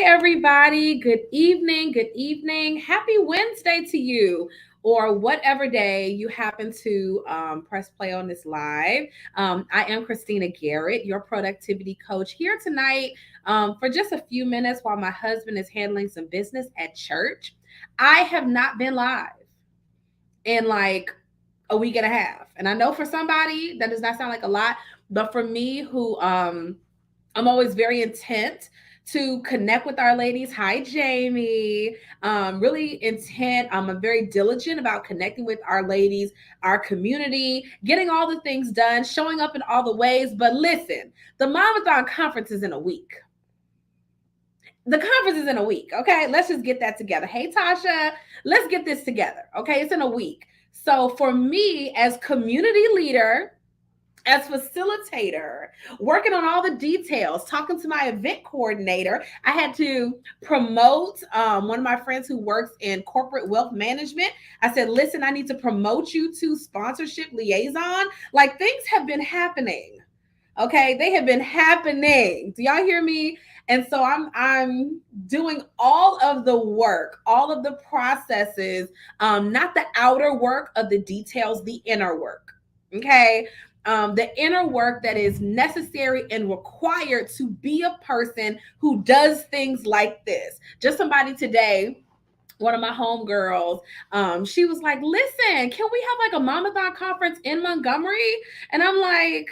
everybody. Good evening. Good evening. Happy Wednesday to you, or whatever day you happen to press play on this live. I am Christina Garrett, your productivity coach, here tonight for just a few minutes while my husband is handling some business at church. I have not been live in like a week and a half. And I know for somebody that does not sound like a lot, but for me, who I'm always very intent to connect with our ladies. Hi, Jamie. Really intent. I'm very diligent about connecting with our ladies, our community, getting all the things done, showing up in all the ways. But listen, the Mamathon conference is in a week. The conference is in a week. Okay, let's just get that together. Hey, Tasha, let's get this together. Okay, it's in a week. So for me, as community leader, as facilitator, working on all the details, talking to my event coordinator, I had to promote one of my friends who works in corporate wealth management. I said, listen, I need to promote you to sponsorship liaison. Like, things have been happening. Okay, they have been happening. Do y'all hear me? And so I'm doing all of the work, all of the processes, not the outer work of the details, the inner work. Okay, the inner work that is necessary and required to be a person who does things like this. Just somebody today, one of my homegirls, she was like, listen, can we have like a Mamathon conference in Montgomery? And I'm like,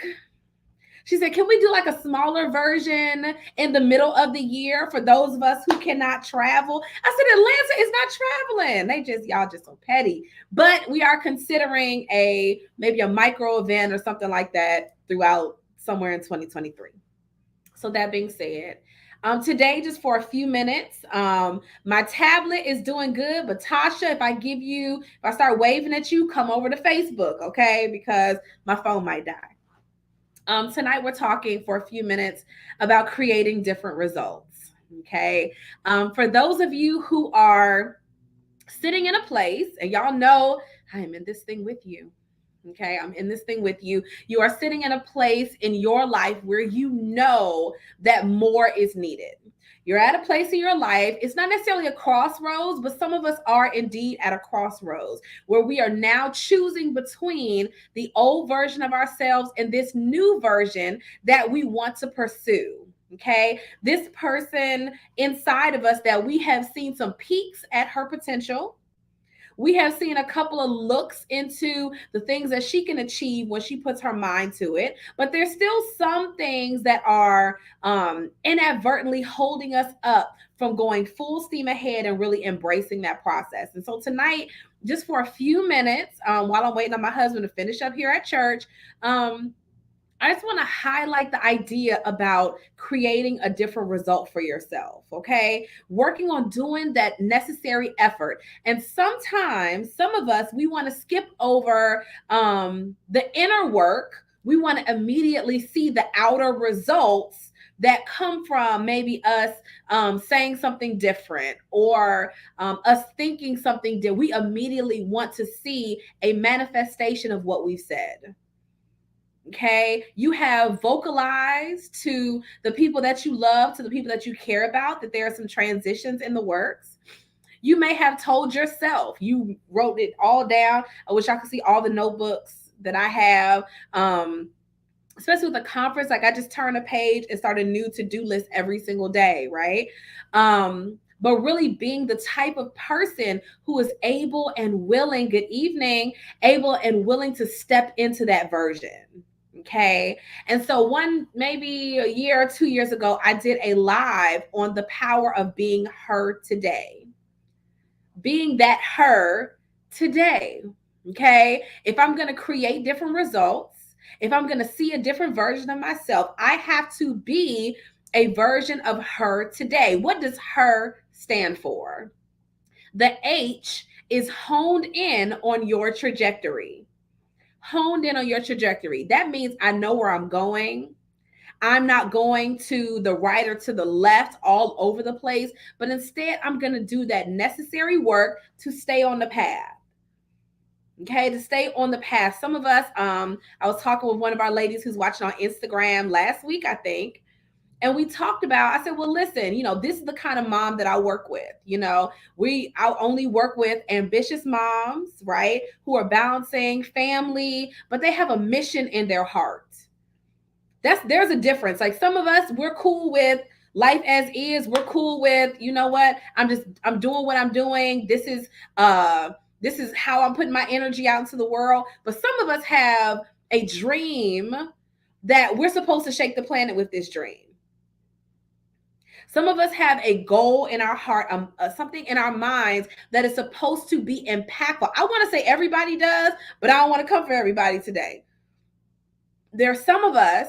she said, can we do like a smaller version in the middle of the year for those of us who cannot travel? I said, Atlanta is not traveling. Y'all just so petty. But we are considering maybe a micro event or something like that throughout somewhere in 2023. So that being said, today, just for a few minutes, my tablet is doing good. But Tasha, if I start waving at you, come over to Facebook, okay? Because my phone might die. Tonight, we're talking for a few minutes about creating different results. Okay. For those of you who are sitting in a place, and y'all know I am in this thing with you. Okay. I'm in this thing with you. You are sitting in a place in your life where you know that more is needed. You're at a place in your life. It's not necessarily a crossroads, but some of us are indeed at a crossroads where we are now choosing between the old version of ourselves and this new version that we want to pursue. Okay. This person inside of us that we have seen some peaks at her potential. We have seen a couple of looks into the things that she can achieve when she puts her mind to it, but there's still some things that are inadvertently holding us up from going full steam ahead and really embracing that process. And so tonight, just for a few minutes, while I'm waiting on my husband to finish up here at church, I just want to highlight the idea about creating a different result for yourself, okay? Working on doing that necessary effort. And sometimes, some of us, we want to skip over the inner work. We want to immediately see the outer results that come from maybe us saying something different or us thinking something that we immediately want to see a manifestation of what we've said. Okay, you have vocalized to the people that you love, to the people that you care about, that there are some transitions in the works. You may have told yourself, you wrote it all down. I wish I could see all the notebooks that I have. Especially with the conference, like I just turn a page and start a new to-do list every single day, right? But really being the type of person who is able and willing, good evening, able and willing to step into that version. Okay. And so maybe a year or 2 years ago, I did a live on the power of being her today. Being that her today. Okay. If I'm going to create different results, if I'm going to see a different version of myself, I have to be a version of her today. What does her stand for? The H is honed in on your trajectory. Honed in on your trajectory. That means I know where I'm going. I'm not going to the right or to the left all over the place, but instead I'm going to do that necessary work to stay on the path. Okay, to stay on the path. Some of us, I was talking with one of our ladies who's watching on Instagram last week, I think, And we talked about, I said, well, listen, this is the kind of mom that I work with. I only work with ambitious moms, right? Who are balancing family, but they have a mission in their heart. There's a difference. Like some of us, we're cool with life as is. We're cool with, you know what? I'm doing what I'm doing. This is how I'm putting my energy out into the world. But some of us have a dream that we're supposed to shake the planet with this dream. Some of us have a goal in our heart, something in our minds that is supposed to be impactful. I want to say everybody does, but I don't want to come for everybody today. There are some of us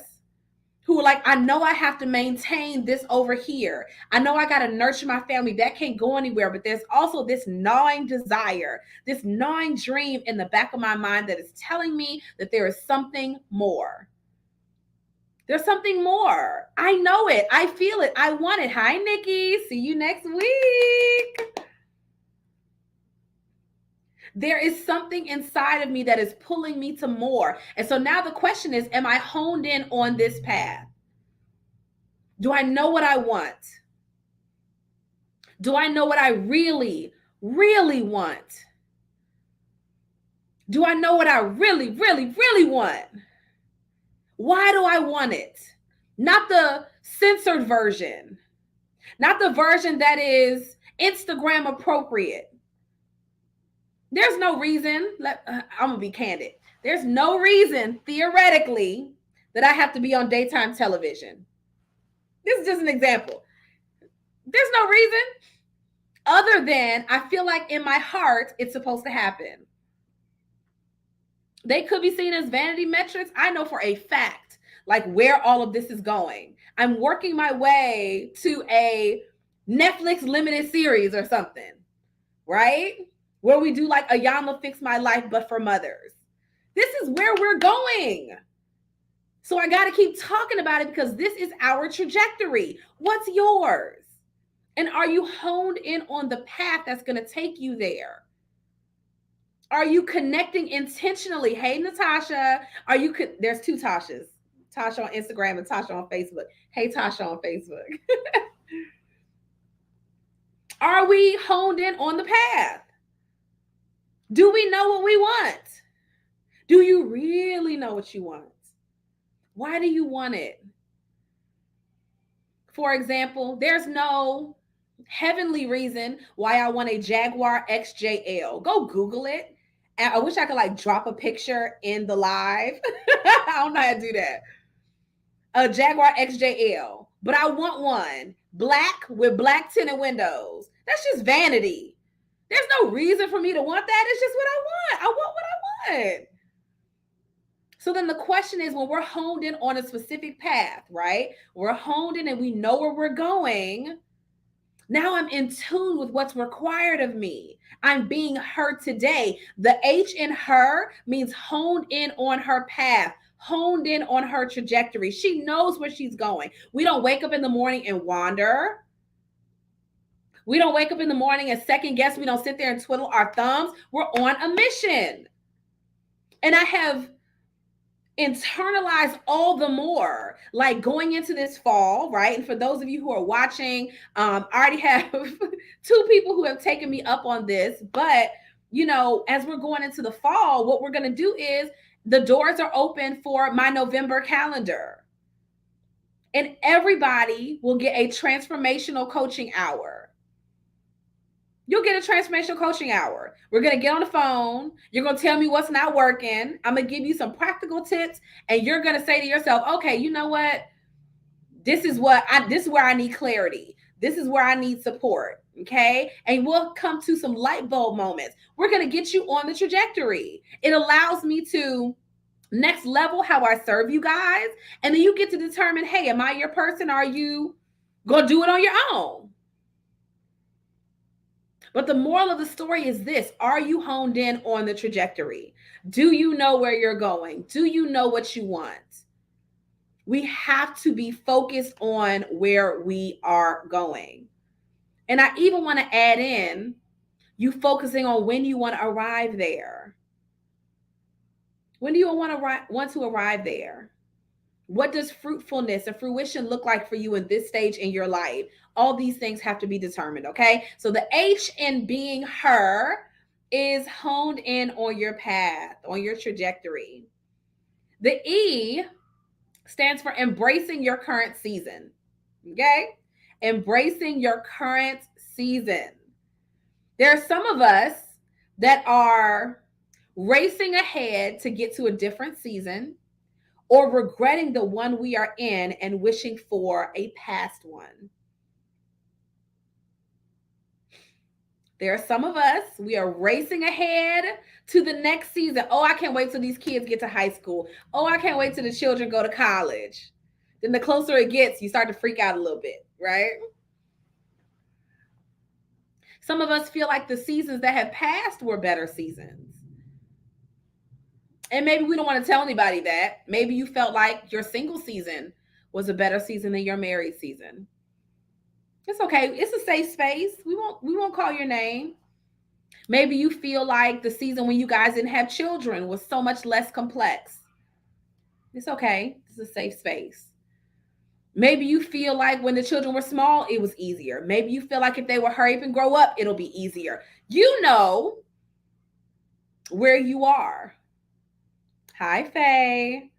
who are like, I know I have to maintain this over here. I know I got to nurture my family. That can't go anywhere. But there's also this gnawing desire, this gnawing dream in the back of my mind that is telling me that there is something more. There's something more. I know it. I feel it. I want it. Hi, Nikki. See you next week. There is something inside of me that is pulling me to more. And so now the question is, am I honed in on this path? Do I know what I want? Do I know what I really, really want? Do I know what I really, really, really want? Why do I want it? Not the censored version, not the version that is Instagram appropriate. There's no reason, I'm going to be candid. There's no reason, theoretically, that I have to be on daytime television. This is just an example. There's no reason other than I feel like in my heart it's supposed to happen. They could be seen as vanity metrics. I know for a fact, like where all of this is going. I'm working my way to a Netflix limited series or something, right? Where we do like Ayana Fix My Life, but for mothers. This is where we're going. So I got to keep talking about it because this is our trajectory. What's yours? And are you honed in on the path that's going to take you there? Are you connecting intentionally? Hey, Natasha, there's two Tashas. Tasha on Instagram and Tasha on Facebook. Hey, Tasha on Facebook. Are we honed in on the path? Do we know what we want? Do you really know what you want? Why do you want it? For example, there's no heavenly reason why I want a Jaguar XJL. Go Google it. I wish I could like drop a picture in the live. I don't know how to do that. A Jaguar XJL, but I want one black with black tinted windows. That's just vanity. There's no reason for me to want that. It's just what I want. I want what I want. So then the question is, when we're honed in on a specific path, right? We're honed in and we know where we're going. Now I'm in tune with what's required of me. I'm being heard today. The H in her means honed in on her path, honed in on her trajectory. She knows where she's going. We don't wake up in the morning and wander. We don't wake up in the morning and second guess. We don't sit there and twiddle our thumbs. We're on a mission. And I have internalize all the more, like going into this fall, right? And for those of you who are watching, I already have two people who have taken me up on this, but as we're going into the fall, what we're going to do is the doors are open for my November calendar, and everybody will get a transformational coaching hour. You'll get a transformational coaching hour. We're going to get on the phone. You're going to tell me what's not working. I'm going to give you some practical tips, and you're going to say to yourself, okay, you know what? This is where I need clarity. This is where I need support. Okay. And we'll come to some light bulb moments. We're going to get you on the trajectory. It allows me to next level how I serve you guys. And then you get to determine, hey, am I your person? Or are you going to do it on your own? But the moral of the story is this: are you honed in on the trajectory? Do you know where you're going? Do you know what you want? We have to be focused on where we are going. And I even want to add in you focusing on when you want to arrive there. When do you want to arrive there? What does fruitfulness and fruition look like for you in this stage in your life? All these things have to be determined, okay? So the H in being her is honed in on your path, on your trajectory. The E stands for embracing your current season, okay? Embracing your current season. There are some of us that are racing ahead to get to a different season or regretting the one we are in and wishing for a past one. There are some of us, we are racing ahead to the next season. Oh, I can't wait till these kids get to high school. Oh, I can't wait till the children go to college. Then the closer it gets, you start to freak out a little bit, right? Some of us feel like the seasons that have passed were better seasons. And maybe we don't want to tell anybody that. Maybe you felt like your single season was a better season than your married season. It's okay. It's a safe space. We won't call your name. Maybe you feel like the season when you guys didn't have children was so much less complex. It's okay. It's a safe space. Maybe you feel like when the children were small, it was easier. Maybe you feel like if they will hurry up and grow up, it'll be easier. You know where you are. Hi, Faye.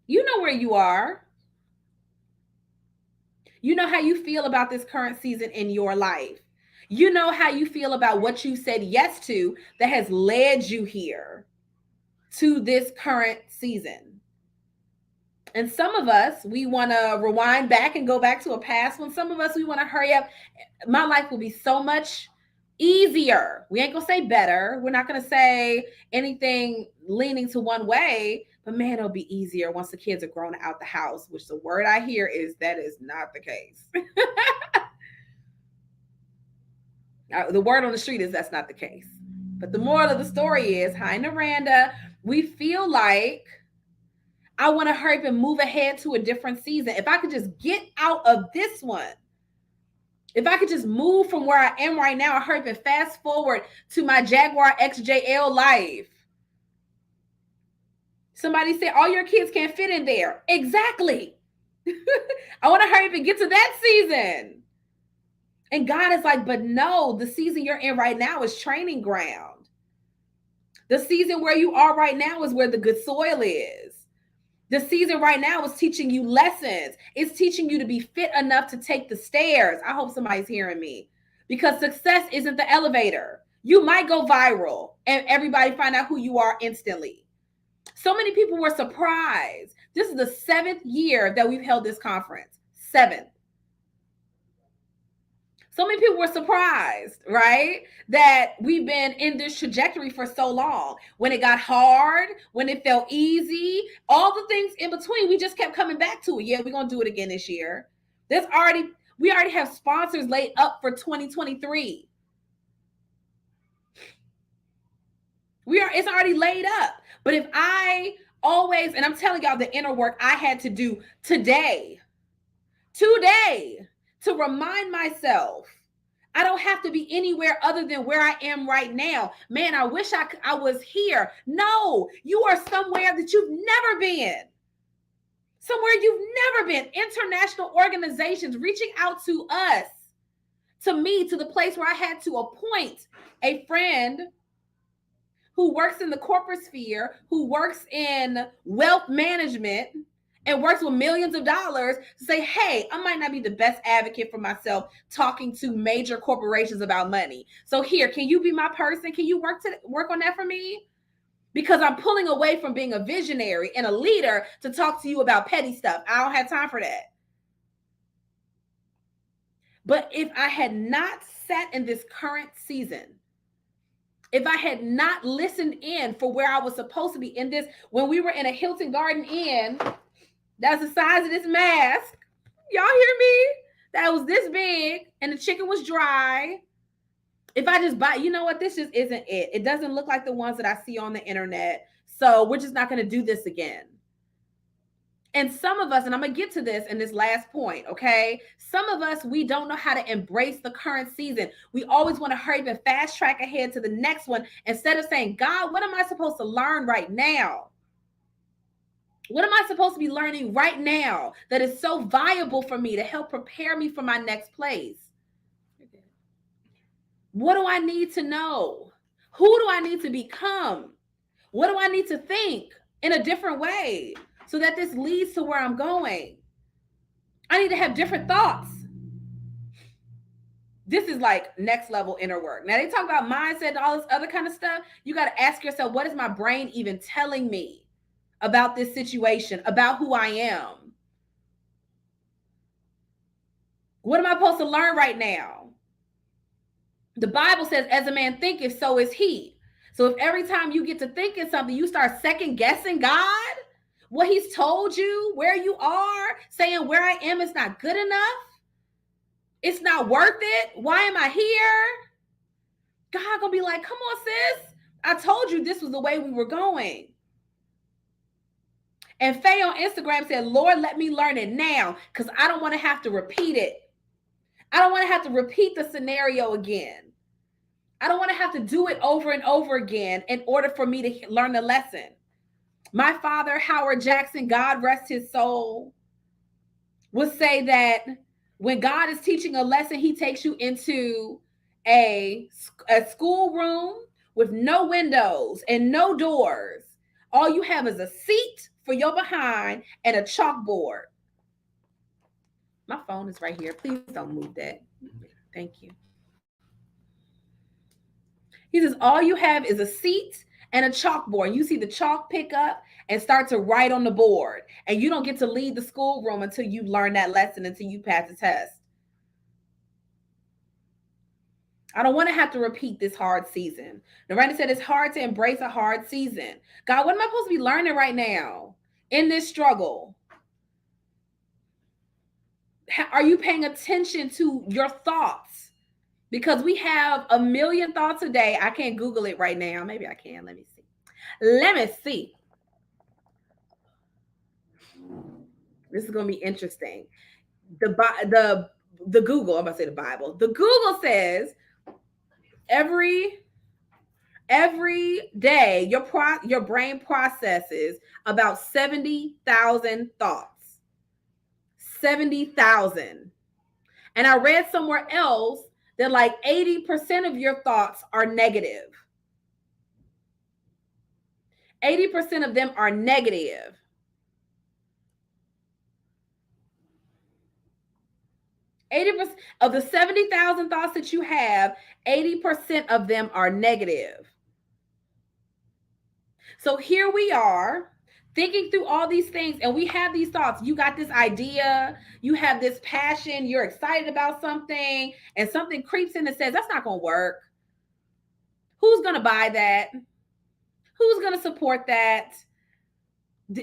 You know where you are. You know how you feel about this current season in your life. You know how you feel about what you said yes to that has led you here to this current season. And some of us, we want to rewind back and go back to a past one. Some of us, we want to hurry up. My life will be so much easier. We ain't going to say better. We're not going to say anything leaning to one way, but man, it'll be easier once the kids are grown out the house, which the word I hear is that is not the case. The word on the street is that's not the case. But the moral of the story is, hi, Naranda, we feel like I want to hurry up and move ahead to a different season. If I could just get out of this one, if I could just move from where I am right now, I hurry up and fast forward to my Jaguar XJL life. Somebody said, all your kids can't fit in there. Exactly. I want to hurry up and get to that season. And God is like, but no, the season you're in right now is training ground. The season where you are right now is where the good soil is. The season right now is teaching you lessons. It's teaching you to be fit enough to take the stairs. I hope somebody's hearing me, because success isn't the elevator. You might go viral and everybody find out who you are instantly. So many people were surprised. This is the 7th year that we've held this conference. 7th. So many people were surprised, right? That we've been in this trajectory for so long. When it got hard, when it felt easy, all the things in between, we just kept coming back to it. Yeah, we're going to do it again this year. We already have sponsors laid up for 2023. It's already laid up. But if I always, and I'm telling y'all the inner work I had to do today, to remind myself I don't have to be anywhere other than where I am right now. Man, I wish I was here. No, you are somewhere that you've never been. Somewhere you've never been. International organizations reaching out to us, to me, to the place where I had to appoint a friend who works in the corporate sphere, who works in wealth management, and works with millions of dollars to say, hey, I might not be the best advocate for myself talking to major corporations about money. So here, can you be my person? Can you work on that for me? Because I'm pulling away from being a visionary and a leader to talk to you about petty stuff. I don't have time for that. But if I had not sat in this current season, if I had not listened in for where I was supposed to be in this, when we were in a Hilton Garden Inn, that's the size of this mask. Y'all hear me? That was this big and the chicken was dry. If I just buy, you know what? This just isn't it. It doesn't look like the ones that I see on the internet. So we're just not going to do this again. And some of us, and I'm going to get to this in this last point, okay? Some of us, we don't know how to embrace the current season. We always want to hurry up and fast track ahead to the next one instead of saying, God, what am I supposed to learn right now? What am I supposed to be learning right now that is so viable for me to help prepare me for my next place? What do I need to know? Who do I need to become? What do I need to think in a different way so that this leads to where I'm going? I need to have different thoughts. This is like next level inner work. Now they talk about mindset and all this other kind of stuff. You got to ask yourself, what is my brain even telling me about this situation, about who I am? What am I supposed to learn right now? The Bible says, as a man thinketh, so is he. So if every time you get to thinking something, you start second guessing God, what he's told you, where you are, saying where I am is not good enough, it's not worth it, why am I here? God gonna be like, come on, sis, I told you this was the way we were going. And Faye on Instagram said, Lord, let me learn it now because I don't want to have to repeat it. I don't want to have to repeat the scenario again. I don't want to have to do it over and over again in order for me to learn the lesson. My father, Howard Jackson, God rest his soul, would say that when God is teaching a lesson, he takes you into a schoolroom with no windows and no doors. All you have is a seat for your behind and a chalkboard. My phone is right here. Please don't move that. Thank you. He says, all you have is a seat and a chalkboard. You see the chalk pick up and start to write on the board. And you don't get to leave the schoolroom until you learn that lesson, until you pass the test. I don't want to have to repeat this hard season. Narendra said it's hard to embrace a hard season. God, what am I supposed to be learning right now in this struggle? Are you paying attention to your thoughts? Because we have a million thoughts a day. I can't Google it right now. Maybe I can. Let me see. Let me see. This is going to be interesting. The Google, I'm about to say the Bible. The Google says every day your brain processes about 70,000 thoughts. 70,000. And I read somewhere else that like 80% of your thoughts are negative. 80% of them are negative. 80% of the 70,000 thoughts that you have, 80% of them are negative. So here we are thinking through all these things, and we have these thoughts. You got this idea, you have this passion, you're excited about something, and something creeps in and says, that's not going to work. Who's going to buy that? Who's going to support that?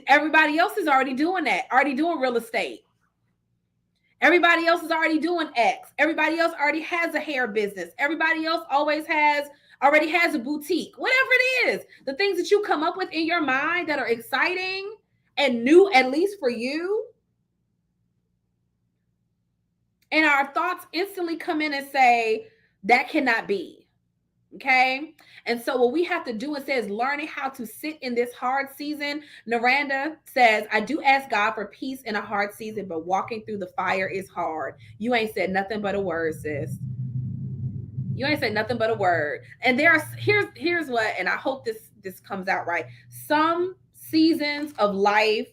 Everybody else is already doing that, already doing real estate. Everybody else is already doing X. Everybody else already has a hair business. Everybody else already has a boutique. Whatever it is, the things that you come up with in your mind that are exciting and new, at least for you. And our thoughts instantly come in and say, that cannot be. Okay. And so what we have to do instead is learning how to sit in this hard season. Narendra says, I do ask God for peace in a hard season, but walking through the fire is hard. You ain't said nothing but a word, sis. You ain't said nothing but a word. And here's what, and I hope this comes out right. Some seasons of life,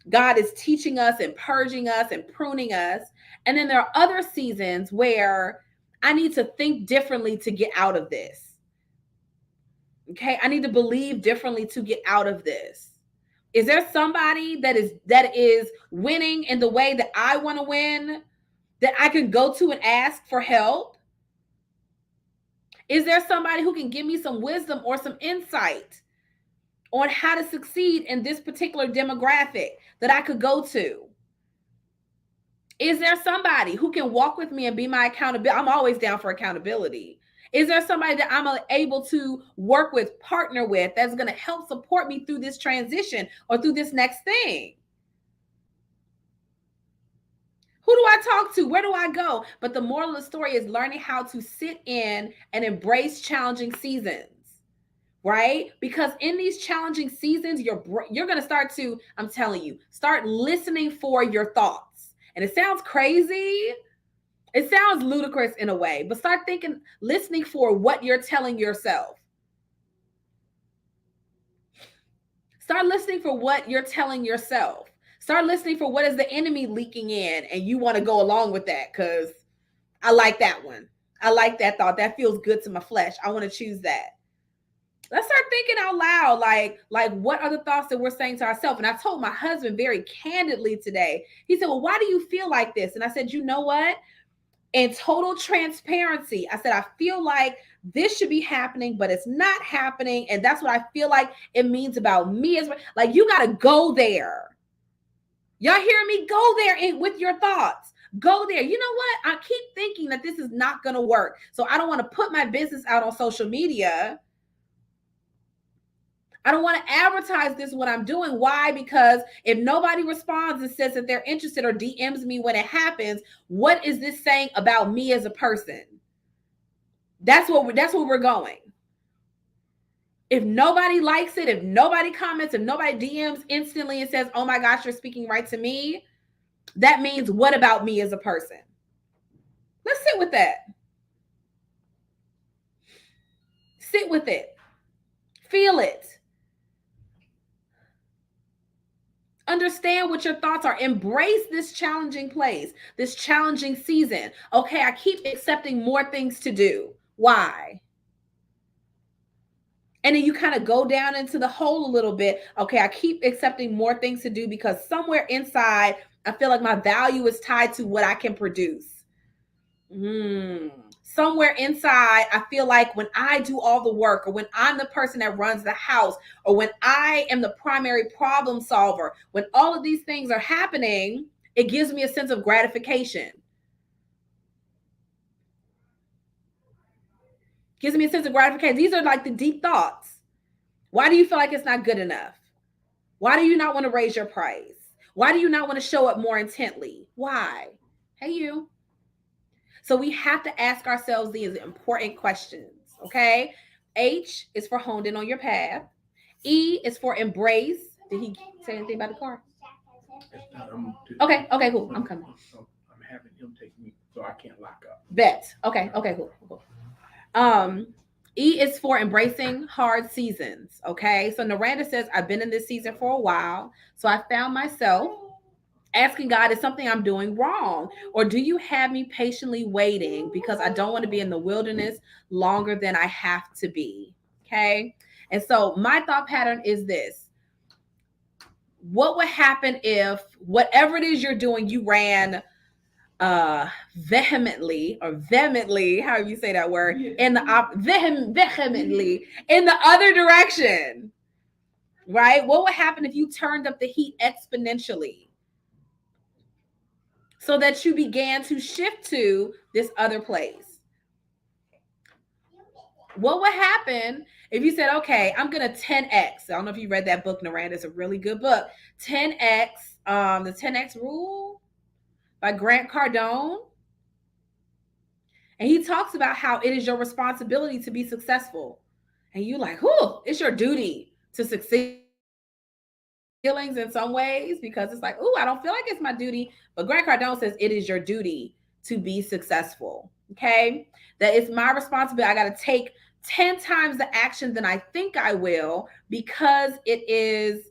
God is teaching us and purging us and pruning us. And then there are other seasons where I need to think differently to get out of this. Okay, I need to believe differently to get out of this. Is there somebody that is winning in the way that I want to win, that I can go to and ask for help? Is there somebody who can give me some wisdom or some insight on how to succeed in this particular demographic that I could go to? Is there somebody who can walk with me and be my accountability? I'm always down for accountability. Is there somebody that I'm able to work with, partner with, that's going to help support me through this transition or through this next thing? Who do I talk to? Where do I go? But the moral of the story is learning how to sit in and embrace challenging seasons, right? Because in these challenging seasons, you're going to start to, I'm telling you, start listening for your thoughts. And it sounds crazy. It sounds ludicrous in a way, but start thinking, listening for what you're telling yourself. Start listening for what you're telling yourself. Start listening for what is the enemy leaking in, and you want to go along with that because I like that one. I like that thought. That feels good to my flesh. I want to choose that. Let's start thinking out loud, like what are the thoughts that we're saying to ourselves? And I told my husband very candidly today. He said, well, why do you feel like this? And I said, you know what? In total transparency, I said, I feel like this should be happening, but it's not happening. And that's what I feel like it means about me as well. Like, you got to go there. Y'all hear me? Go there with your thoughts. Go there. You know what? I keep thinking that this is not going to work. So I don't want to put my business out on social media. I don't want to advertise this what I'm doing. Why? Because if nobody responds and says that they're interested or DMs me when it happens, what is this saying about me as a person? That's where we're going. If nobody likes it, if nobody comments, if nobody DMs instantly and says, oh my gosh, you're speaking right to me, that means what about me as a person? Let's sit with that. Sit with it. Feel it. Understand what your thoughts are. Embrace this challenging place, this challenging season. Okay, I keep accepting more things to do. Why? And then you kind of go down into the hole a little bit. Okay, I keep accepting more things to do because somewhere inside, I feel like my value is tied to what I can produce. Somewhere inside, I feel like when I do all the work, or when I'm the person that runs the house, or when I am the primary problem solver, when all of these things are happening, it gives me a sense of gratification. Gives me a sense of gratification. These are like the deep thoughts. Why do you feel like it's not good enough? Why do you not want to raise your price? Why do you not want to show up more intently? Why? Hey, you. So we have to ask ourselves these important questions, okay? H is for honed in on your path. E is for embrace. Did he say anything about the car? Okay, cool. I'm coming. I'm having him take me, so I can't lock up. Bet. Okay, cool. E is for embracing hard seasons, okay? So Naranda says, I've been in this season for a while, so I found myself asking God, is something I'm doing wrong? Or do you have me patiently waiting because I don't want to be in the wilderness longer than I have to be? Okay. And so my thought pattern is this. What would happen if whatever it is you're doing, you ran vehemently, however you say that word, in the vehemently in the other direction, right? What would happen if you turned up the heat exponentially? So that you began to shift to this other place. What would happen if you said, okay, I'm going to 10X? I don't know if you read that book, Naranda. It's a really good book. 10X, the 10X rule by Grant Cardone. And he talks about how it is your responsibility to be successful. And you're like, whew, it's your duty to succeed. Feelings in some ways, because it's like, I don't feel like it's my duty. But Grant Cardone says it is your duty to be successful. Okay. That it's my responsibility. I got to take 10 times the action than I think I will because it's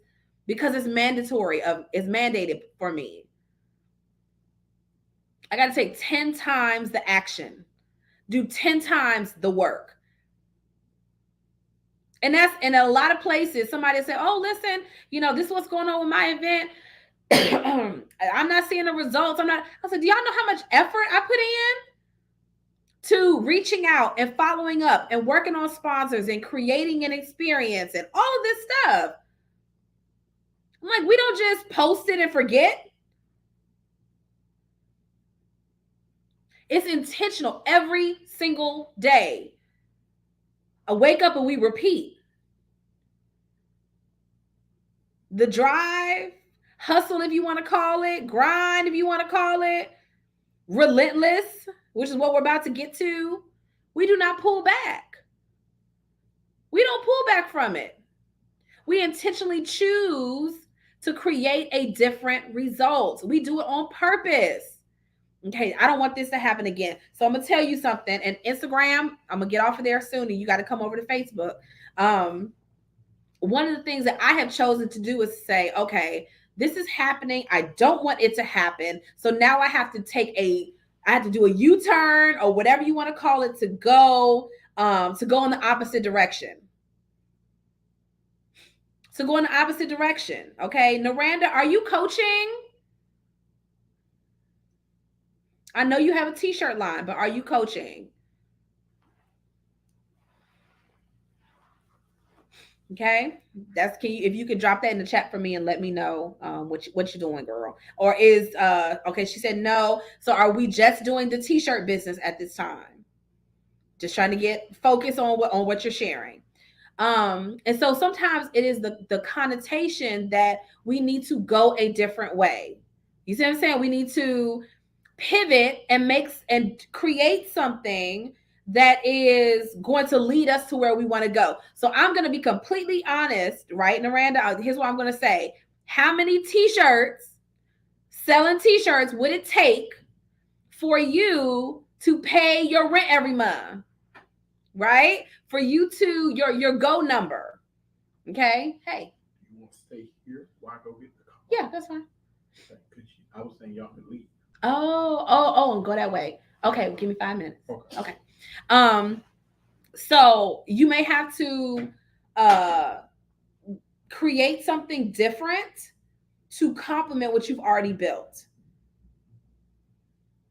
mandatory, it's mandated for me. I got to take 10 times the action, do 10 times the work. And that's in a lot of places. Somebody say, oh, listen, this is what's going on with my event. I'm not seeing the results. I said, do y'all know how much effort I put in to reaching out and following up and working on sponsors and creating an experience and all of this stuff? I'm like, we don't just post it and forget. It's intentional every single day. I wake up and we repeat. The drive, hustle if you want to call it, grind if you want to call it, relentless, which is what we're about to get to. We do not pull back. We don't pull back from it. We intentionally choose to create a different result. We do it on purpose. Okay, I don't want this to happen again. So I'm gonna tell you something. And Instagram, I'm gonna get off of there soon, and you got to come over to Facebook. One of the things that I have chosen to do is say, okay, this is happening. I don't want it to happen. So now I have to I have to do a U-turn or whatever you want to call it to go in the opposite direction. So go in the opposite direction. Okay. Naranda, are you coaching? I know you have a t-shirt line, but are you coaching? Okay, if you could drop that in the chat for me and let me know what you're doing, girl. Or is okay? She said no. So are we just doing the t-shirt business at this time? Just trying to get focus on what you're sharing. And so sometimes it is the connotation that we need to go a different way. You see what I'm saying? We need to pivot and create something that is going to lead us to where we want to go. So I'm going to be completely honest, right, Naranda? Here's what I'm going to say. How many selling t-shirts would it take for you to pay your rent every month? Right? For you to your go number. Okay? Hey. You want to stay here while I go get the car? Yeah, that's fine. I was saying y'all could leave. Oh, and go that way. Okay, give me 5 minutes. Okay. So you may have to create something different to complement what you've already built.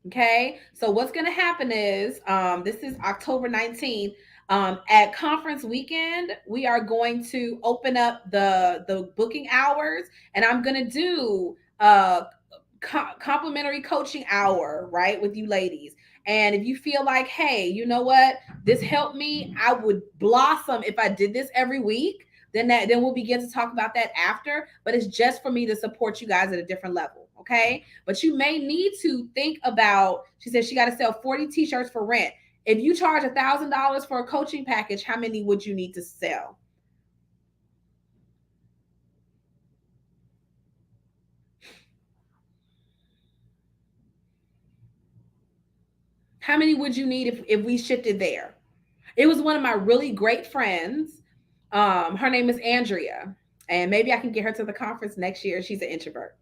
Okay, so what's going to happen is this is October 19th. At conference weekend, we are going to open up the booking hours, and I'm going to do complimentary coaching hour, right, with you ladies. And if you feel like, hey, you know what, this helped me, I would blossom if I did this every week. Then we'll begin to talk about that after. But it's just for me to support you guys at a different level. Okay. But you may need to think about, she said she got to sell 40 t-shirts for rent. If you charge $1,000 for a coaching package, how many would you need to sell? How many would you need if we shifted there? It was one of my really great friends. Her name is Andrea, and maybe I can get her to the conference next year. She's an introvert.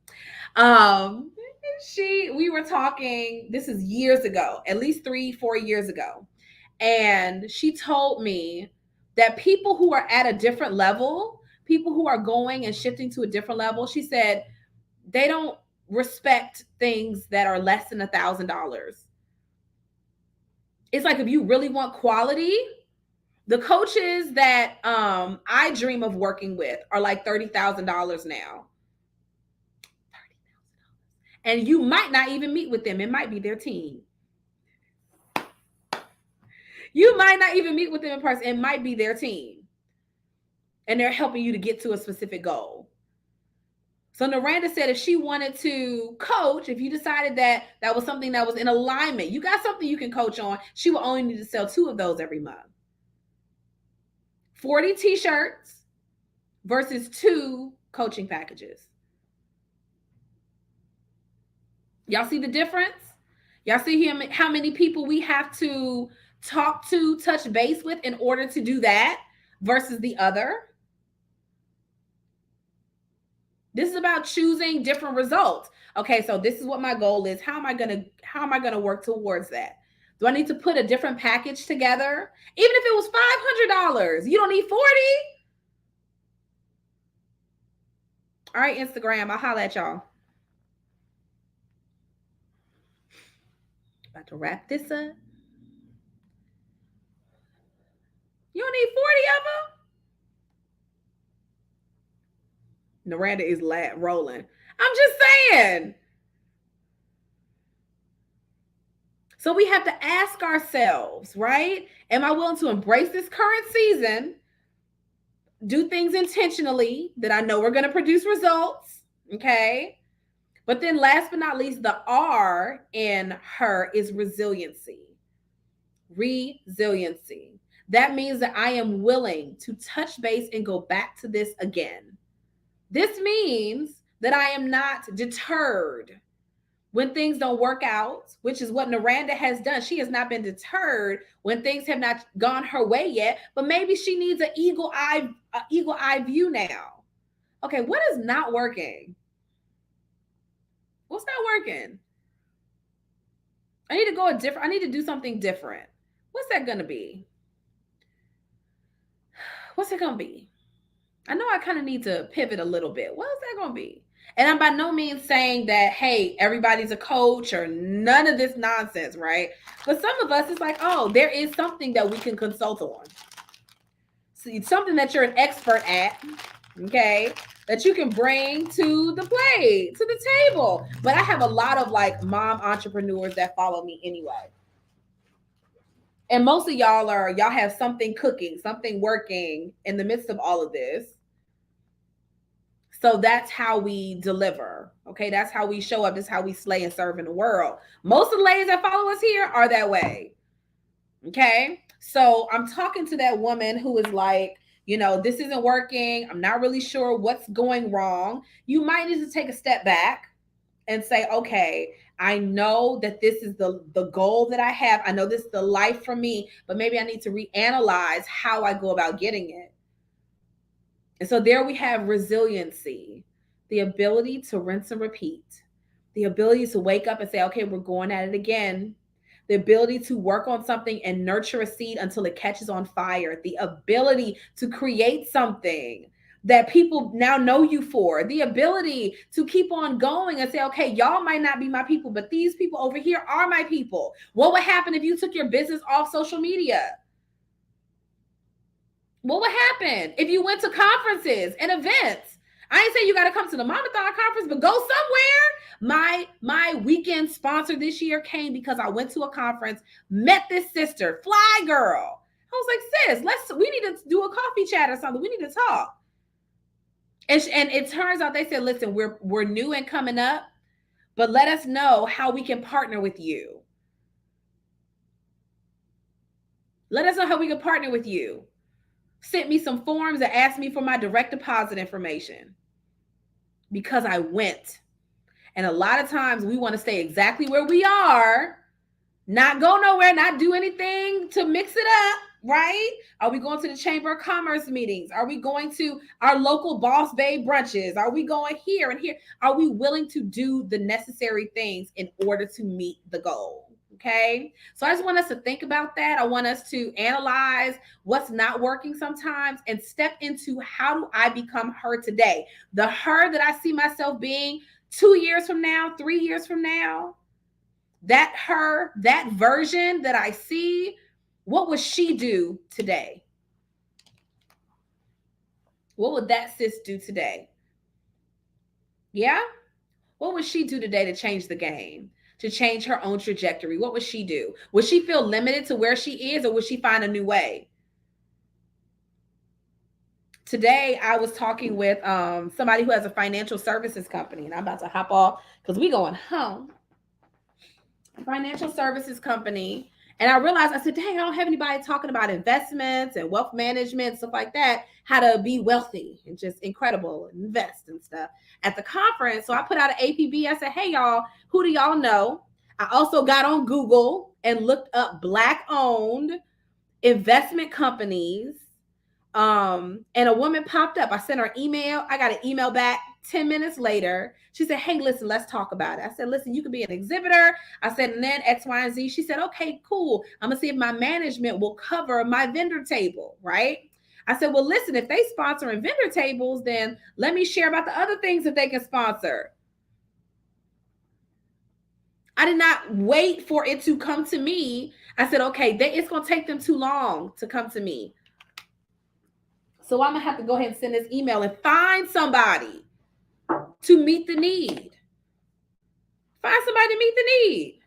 We were talking, this is years ago, at least 3-4 years ago. And she told me that people who are at a different level, people who are going and shifting to a different level, she said, they don't respect things that are less than $1,000. It's like, if you really want quality, the coaches that I dream of working with are like $30,000 now. And you might not even meet with them. It might be their team. You might not even meet with them in person. It might be their team. And they're helping you to get to a specific goal. So Naranda said if she wanted to coach, if you decided that that was something that was in alignment, you got something you can coach on, she will only need to sell 2 of those every month. 40 t-shirts versus 2 coaching packages. Y'all see the difference? Y'all see how many people we have to talk to, touch base with in order to do that versus the other? This is about choosing different results. Okay, so this is what my goal is. How am I gonna work towards that? Do I need to put a different package together? Even if it was $500, you don't need 40. All right, Instagram, I'll holler at y'all. About to wrap this up. You don't need 40 of them? Naranda is rolling. I'm just saying. So we have to ask ourselves, right? Am I willing to embrace this current season, do things intentionally that I know we're going to produce results, okay? But then last but not least, the R in her is resiliency. Resiliency. that means that I am willing to touch base and go back to this again. This means that I am not deterred when things don't work out, which is what Naranda has done. She has not been deterred when things have not gone her way yet, but maybe she needs an eagle eye view now. Okay, what is not working? What's not working? I need to do something different. What's that going to be? What's it going to be? I know I kind of need to pivot a little bit. What is that going to be? And I'm by no means saying that, hey, everybody's a coach or none of this nonsense, right? But some of us, it's like, oh, there is something that we can consult on. So it's something that you're an expert at, okay, that you can bring to the plate, to the table. But I have a lot of like mom entrepreneurs that follow me anyway. And most of y'all have something cooking, something working in the midst of all of this. So that's how we deliver. Okay. That's how we show up. That's how we slay and serve in the world. Most of the ladies that follow us here are that way. Okay. So I'm talking to that woman who is like, this isn't working. I'm not really sure what's going wrong. You might need to take a step back and say, okay, I know that this is the goal that I have. I know this is the life for me, but maybe I need to reanalyze how I go about getting it. And so there we have resiliency, the ability to rinse and repeat, the ability to wake up and say, okay, we're going at it again. The ability to work on something and nurture a seed until it catches on fire. The ability to create something that people now know you for. The ability to keep on going and say, okay, y'all might not be my people, but these people over here are my people. What would happen if you took your business off social media? What would happen if you went to conferences and events? I ain't saying you got to come to the Mamathon conference, but go somewhere. My weekend sponsor this year came because I went to a conference, met this sister, fly girl. I was like, sis, we need to do a coffee chat or something. We need to talk. And it turns out they said, listen, we're new and coming up, but let us know how we can partner with you. Let us know how we can partner with you. Sent me some forms that asked me for my direct deposit information because I went. And a lot of times we want to stay exactly where we are, not go nowhere, not do anything to mix it up, right? Are we going to the Chamber of Commerce meetings? Are we going to our local Boss Babe brunches? Are we going here and here? Are we willing to do the necessary things in order to meet the goal? Okay. So I just want us to think about that. I want us to analyze what's not working sometimes and step into how do I become her today? The her that I see myself being 2 years from now, 3 years from now, that her, that version that I see, what would she do today? What would that sis do today? Yeah? What would she do today to change the game? To change her own trajectory? What would she do? Would she feel limited to where she is, or would she find a new way? Today, I was talking with somebody who has a financial services company, and I'm about to hop off because we going home. A financial services company. And I realized, I said, dang, I don't have anybody talking about investments and wealth management, stuff like that, how to be wealthy and just incredible and invest and stuff at the conference. So I put out an APB. I said, hey, y'all, who do y'all know? I also got on Google and looked up Black-owned investment companies. And a woman popped up. I sent her an email. I got an email back 10 minutes later. She said, hey, listen, let's talk about it. I said, listen, you could be an exhibitor. I said, and then X, Y, and Z. She said, okay, cool. I'm going to see if my management will cover my vendor table, right? I said, well, listen, if they sponsoring vendor tables, then let me share about the other things that they can sponsor. I did not wait for it to come to me. I said, okay, it's going to take them too long to come to me. So I'm going to have to go ahead and send this email and find somebody to meet the need. Find somebody to meet the need.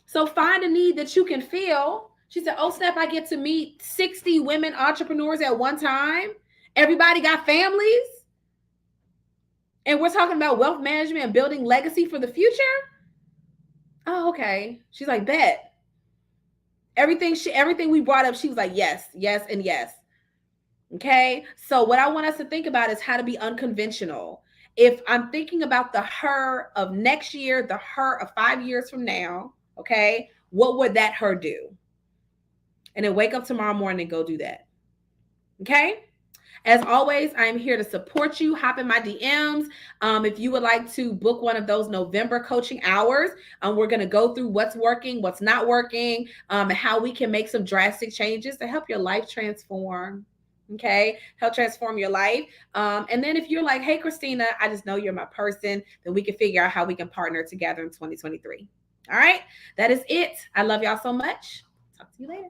So find a need that you can fill. She said, oh, snap, I get to meet 60 women entrepreneurs at one time. Everybody got families. And we're talking about wealth management and building legacy for the future. Oh, okay. She's like, bet. Everything we brought up, she was like, yes, yes, and yes. Okay. So what I want us to think about is how to be unconventional. If I'm thinking about the her of next year, the her of 5 years from now, okay, what would that her do? And then wake up tomorrow morning and go do that. Okay. As always, I am here to support you. Hop in my DMs. If you would like to book one of those November coaching hours, we're going to go through what's working, what's not working, and how we can make some drastic changes to help your life transform. Okay, help transform your life. And then if you're like, hey, Christina, I just know you're my person, then we can figure out how we can partner together in 2023. All right, that is it. I love y'all so much. Talk to you later.